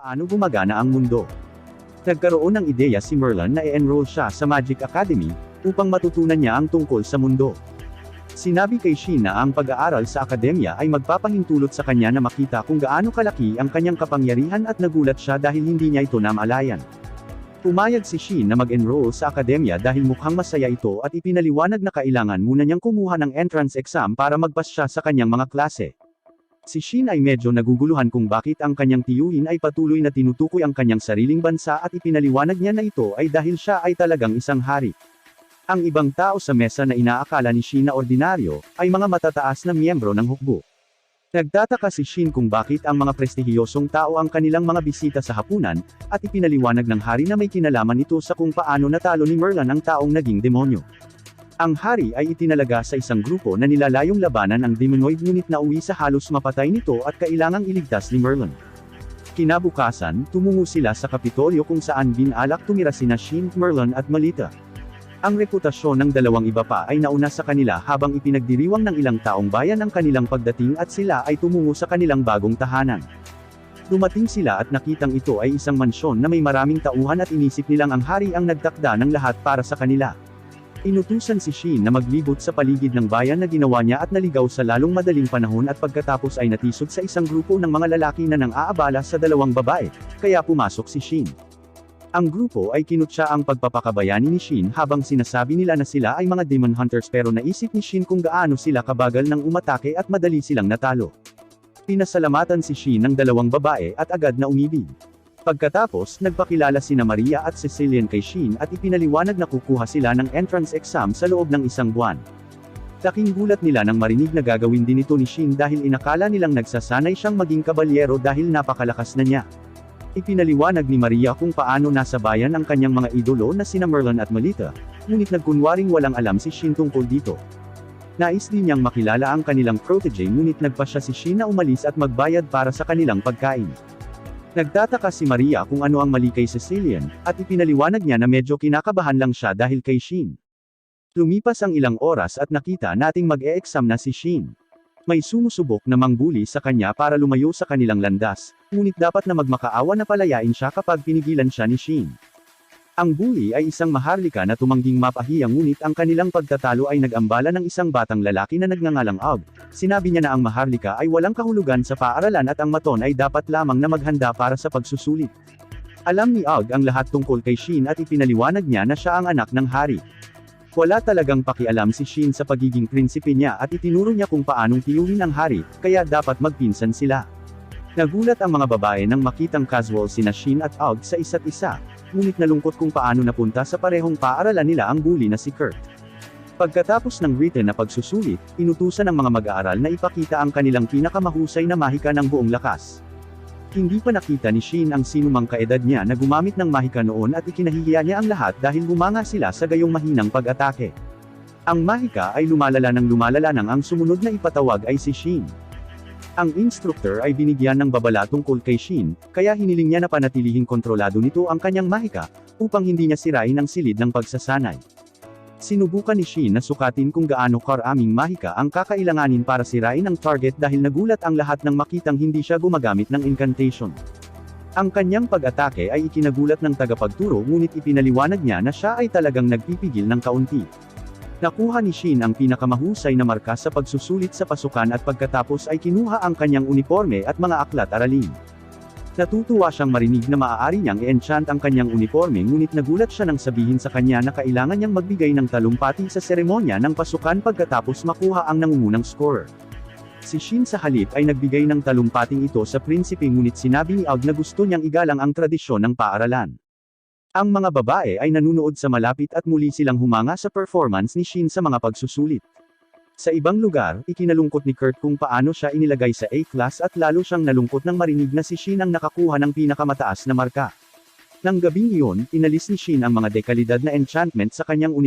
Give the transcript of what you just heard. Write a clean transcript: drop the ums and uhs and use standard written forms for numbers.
paano gumagana ang mundo. Nagkaroon ng ideya si Merlin na i-enroll siya sa Magic Academy, upang matutunan niya ang tungkol sa mundo. Sinabi kay Shin na ang pag-aaral sa akademya ay magpapahintulot sa kanya na makita kung gaano kalaki ang kanyang kapangyarihan at nagulat siya dahil hindi niya ito namalayan. Pumayag si Shin na mag-enroll sa akademya dahil mukhang masaya ito at ipinaliwanag na kailangan muna niyang kumuha ng entrance exam para magpas siya sa kanyang mga klase. Si Shin ay medyo naguguluhan kung bakit ang kanyang tiyuhin ay patuloy na tinutukoy ang kanyang sariling bansa at ipinaliwanag niya na ito ay dahil siya ay talagang isang hari. Ang ibang tao sa mesa na inaakala ni Shin na ordinaryo, ay mga matataas na miyembro ng hukbo. Nagtataka si Shin kung bakit ang mga prestihiyosong tao ang kanilang mga bisita sa hapunan, at ipinaliwanag ng hari na may kinalaman ito sa kung paano natalo ni Merlin ang taong naging demonyo. Ang hari ay itinalaga sa isang grupo na nilalayong labanan ang demonoid ngunit nauwi sa halos mapatay nito at kailangang iligtas ni Merlin. Kinabukasan, tumungo sila sa Kapitolyo kung saan binalak tumira sina Shin, Merlin at Melita. Ang reputasyon ng dalawang iba pa ay nauna sa kanila habang ipinagdiriwang ng ilang taong bayan ang kanilang pagdating at sila ay tumungo sa kanilang bagong tahanan. Dumating sila at nakitang ito ay isang mansyon na may maraming tauhan at inisip nilang ang hari ang nagtakda ng lahat para sa kanila. Inutusan si Shin na maglibot sa paligid ng bayan na ginawa niya at naligaw sa lalong madaling panahon at pagkatapos ay natisod sa isang grupo ng mga lalaki na nang-aabala sa dalawang babae, kaya pumasok si Shin. Ang grupo ay kinutya ang pagpapakabayani ni Shin habang sinasabi nila na sila ay mga demon hunters pero naisip ni Shin kung gaano sila kabagal ng umatake at madali silang natalo. Pinasalamatan si Shin ng dalawang babae at agad na umibig. Pagkatapos, nagpakilala sina Maria at Cecilian kay Shin at ipinaliwanag na kukuha sila ng entrance exam sa loob ng isang buwan. Laking gulat nila nang marinig na gagawin din ito ni Shin dahil inakala nilang nagsasanay siyang maging kabalyero dahil napakalakas na niya. Ipinaliwanag ni Maria kung paano nasa bayan ang kanyang mga idolo na sina Merlin at Melita, ngunit nagkunwaring walang alam si Shin tungkol dito. Nais din niyang makilala ang kanilang protege ngunit nagpasya si Shin na umalis at magbayad para sa kanilang pagkain. Nagtataka si Maria kung ano ang mali kay Cecilian, at ipinaliwanag niya na medyo kinakabahan lang siya dahil kay Shin. Lumipas ang ilang oras at nakita nating mag-e-exam na si Shin. May sumusubok na mangbuli sa kanya para lumayo sa kanilang landas, ngunit dapat na magmakaawa na palayain siya kapag pinigilan siya ni Shin. Ang bully ay isang maharlika na tumangging mapahiya ngunit ang kanilang pagtatalo ay nag-ambala ng isang batang lalaki na nagngangalang Og. Sinabi niya na ang maharlika ay walang kahulugan sa paaralan at ang maton ay dapat lamang na maghanda para sa pagsusulit. Alam ni Og ang lahat tungkol kay Shin at ipinaliwanag niya na siya ang anak ng hari. Wala talagang pakialam si Shin sa pagiging prinsipe niya at itinuro niya kung paanong tiyuhin ang hari, kaya dapat magpinsan sila. Nagulat ang mga babae nang makitang casual sina Shin at Og sa isa't isa, ngunit nalungkot kung paano napunta sa parehong paaralan nila ang bully na si Kurt. Pagkatapos ng written na pagsusulit, inutusan ng mga mag-aaral na ipakita ang kanilang pinakamahusay na mahika ng buong lakas. Hindi pa nakita ni Shin ang sinumang kaedad niya na gumamit ng mahika noon at ikinahihiya niya ang lahat dahil bumanga sila sa gayong mahinang pag-atake. Ang mahika ay lumalala nang ang sumunod na ipatawag ay si Shin. Ang instructor ay binigyan ng babala tungkol kay Shin, kaya hiniling niya na panatilihing kontrolado nito ang kanyang mahika, upang hindi niya sirain ang silid ng pagsasanay. Sinubukan ni Shin na sukatin kung gaano karaming mahika ang kakailanganin para sirain ang target dahil nagulat ang lahat nang makitang hindi siya gumagamit ng incantation. Ang kanyang pag-atake ay ikinagulat ng tagapagturo ngunit ipinaliwanag niya na siya ay talagang nagpipigil ng kaunti. Nakuha ni Shin ang pinakamahusay na marka sa pagsusulit sa pasukan at pagkatapos ay kinuha ang kanyang uniforme at mga aklat-aralin. Natutuwa siyang marinig na maaari niyang i-enchant ang kanyang uniforme ngunit nagulat siya nang sabihin sa kanya na kailangan niyang magbigay ng talumpati sa seremonya ng pasukan pagkatapos makuha ang nangungunang scorer. Si Shin sa halip ay nagbigay ng talumpating ito sa prinsipe ngunit sinabi ni Og na gusto niyang igalang ang tradisyon ng paaralan. Ang mga babae ay nanunood sa malapit at muli silang humanga sa performance ni Shin sa mga pagsusulit. Sa ibang lugar, ikinalungkot ni Kurt kung paano siya inilagay sa A-class at lalo siyang nalungkot nang marinig na si Shin ang nakakuha ng pinakamataas na marka. Nang gabing iyon, inalis ni Shin ang mga dekalidad na enchantment sa kanyang